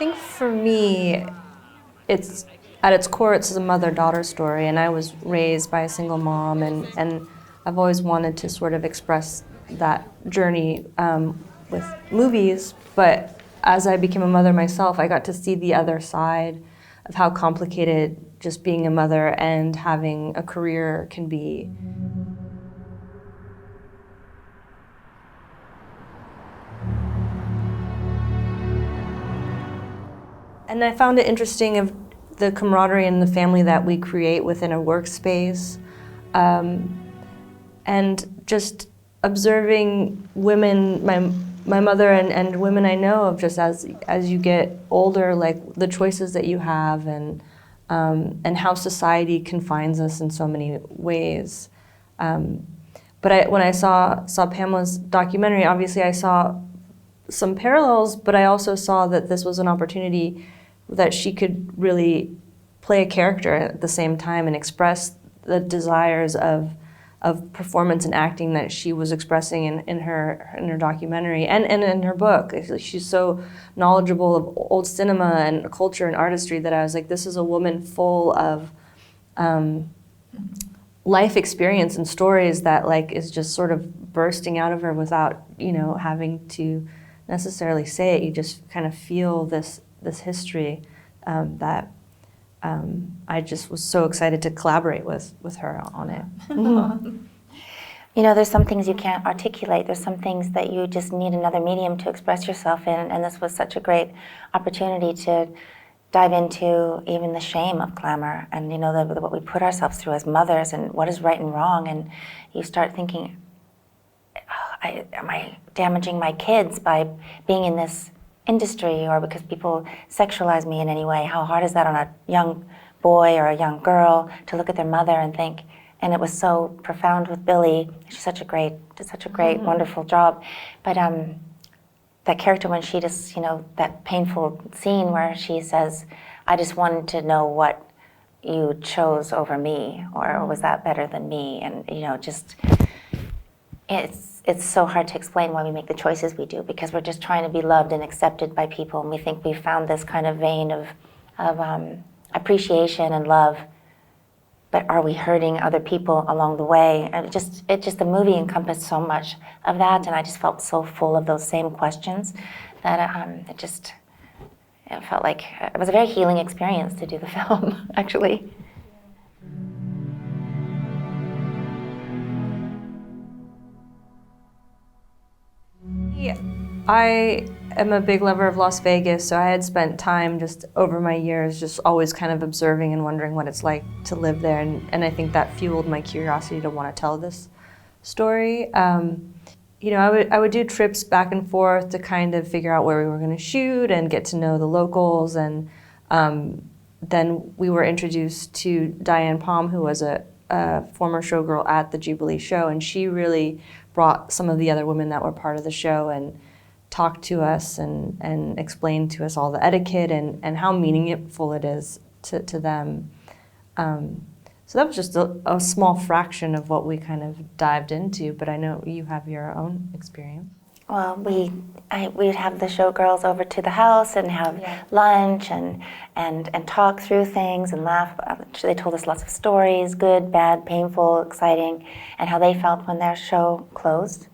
think for me, it's at its core, it's a mother-daughter story, and I was raised by a single mom, and I've always wanted to sort of express that journey with movies. But as I became a mother myself, I got to see the other side of how complicated just being a mother and having a career can be. And I found it interesting of the camaraderie and the family that we create within a workspace, and just observing women, my mother and women I know of, just as you get older, like the choices that you have and how society confines us in so many ways. But when I saw Pamela's documentary, obviously I saw some parallels, but I also saw that this was an opportunity that she could really play a character at the same time and express the desires of performance and acting that she was expressing in her documentary and in her book. She's so knowledgeable of old cinema and culture and artistry that I was like, this is a woman full of life experience and stories that like is just sort of bursting out of her without, having to necessarily say it. You just kind of feel this history that I just was so excited to collaborate with her on it. There's some things you can't articulate. There's some things that you just need another medium to express yourself in, and this was such a great opportunity to dive into even the shame of glamour and what we put ourselves through as mothers and what is right and wrong. And you start thinking, am I damaging my kids by being in this industry, or because people sexualize me in any way? How hard is that on a young boy or a young girl to look at their mother and think? And it was so profound with Billie. She did such a great, wonderful job. But that character, when she just, that painful scene where she says, "I just wanted to know what you chose over me, or was that better than me?" And just it's so hard to explain why we make the choices we do, because we're just trying to be loved and accepted by people, and we think we've found this kind of vein of appreciation and love. But are we hurting other people along the way? And the movie encompassed so much of that, and I just felt so full of those same questions that it felt like it was a very healing experience to do the film, actually. I am a big lover of Las Vegas, so I had spent time just over my years just always kind of observing and wondering what it's like to live there, and I think that fueled my curiosity to want to tell this story. I would do trips back and forth to kind of figure out where we were going to shoot and get to know the locals, and then we were introduced to Diane Palm, who was a former showgirl at the Jubilee show, and she really brought some of the other women that were part of the show and talked to us and explained to us all the etiquette and how meaningful it is to them. So that was just a small fraction of what we kind of dived into, but I know you have your own experience. Well, we'd have the showgirls over to the house and have lunch and talk through things and laugh. They told us lots of stories, good, bad, painful, exciting, and how they felt when their show closed,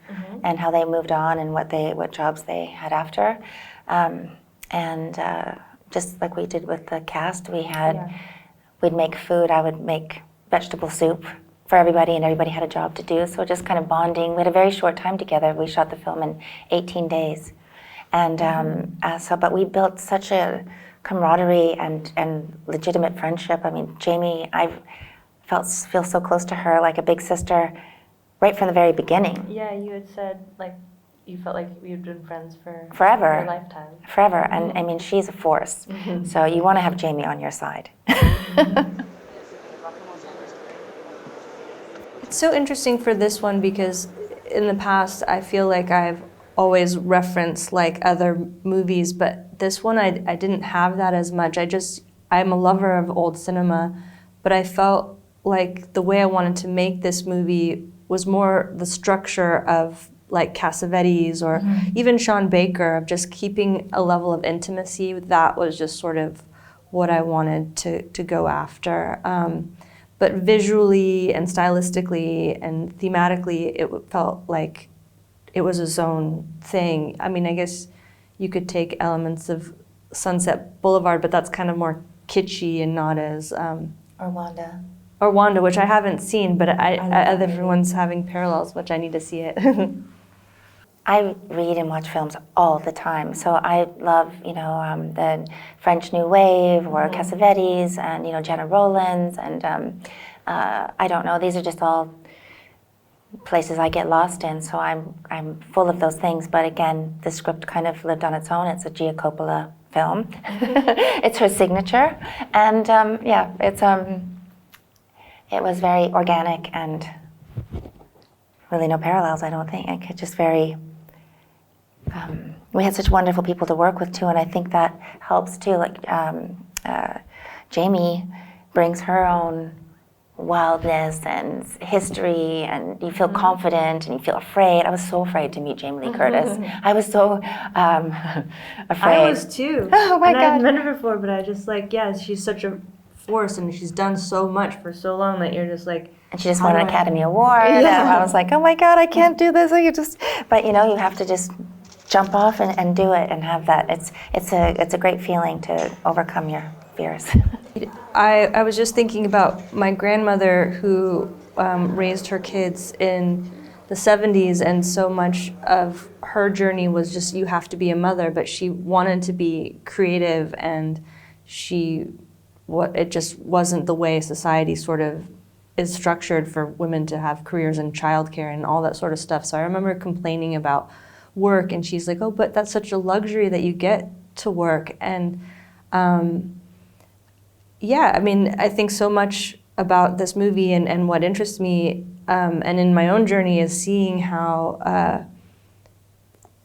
and how they moved on and what jobs they had after. Just like we did with the cast, we'd make food. I would make vegetable soup for everybody, and everybody had a job to do, so just kind of bonding. We had a very short time together. We shot the film in 18 days. And but we built such a camaraderie and legitimate friendship. I mean, Jamie, I feel so close to her, like a big sister, right from the very beginning. Yeah, you had said, you felt like you'd been friends forever, a lifetime. Forever, and I mean, she's a force. So you want to have Jamie on your side. It's so interesting for this one because in the past I feel like I've always referenced other movies, but this one I didn't have that as much. I'm a lover of old cinema, but I felt like the way I wanted to make this movie was more the structure of like Cassavetes or even Sean Baker, of just keeping a level of intimacy. That was just sort of what I wanted to go after. But visually and stylistically and thematically, it felt like it was its own thing. I mean, I guess you could take elements of Sunset Boulevard, but that's kind of more kitschy and not as... Or Wanda. Or Wanda, which I haven't seen, but love everyone's having parallels, which I need to see it. I read and watch films all the time, so I love, the French New Wave or Cassavetes and, Gena Rowlands and I don't know, these are just all places I get lost in, so I'm full of those things, but again, the script kind of lived on its own. It's a Gia Coppola film. It's her signature, and it was very organic and really no parallels, I don't think. It just very... we had such wonderful people to work with too, and I think that helps too. Like Jamie brings her own wildness and history, and you feel confident and you feel afraid. I was so afraid to meet Jamie Lee Curtis. I was so afraid. I was too. Oh my and God. I've met her before, but I just like, she's such a force, and she's done so much for so long that you're just like... And she just how won do an I- Academy Award, Yeah. and I was like, oh my God, I can't do this. But you have to just jump off and do it and have that. It's a great feeling to overcome your fears. I was just thinking about my grandmother who raised her kids in the 70s, and so much of her journey was just, you have to be a mother, but she wanted to be creative, and it just wasn't the way society sort of is structured for women to have careers in childcare and all that sort of stuff. So I remember complaining about work, and she's like, oh, but that's such a luxury that you get to work. And I mean, I think so much about this movie and what interests me and in my own journey is seeing how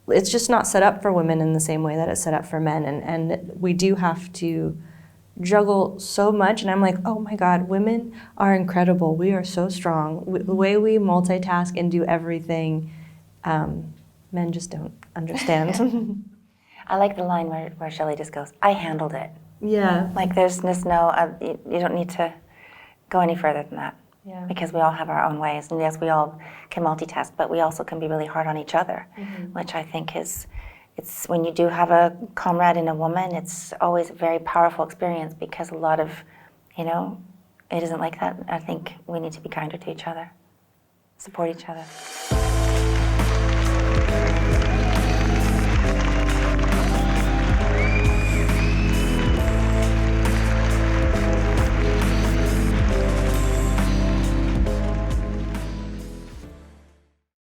it's just not set up for women in the same way that it's set up for men. And we do have to juggle so much, and I'm like, oh my God, women are incredible. We are so strong. The way we multitask and do everything, men just don't understand. I like the line where Shelley just goes, I handled it. Yeah. Like there's just no, you don't need to go any further than that. Yeah. Because we all have our own ways. And yes, we all can multitask, but we also can be really hard on each other, which I think it's when you do have a comrade in a woman, it's always a very powerful experience, because a lot of, it isn't like that. I think we need to be kinder to each other, support each other.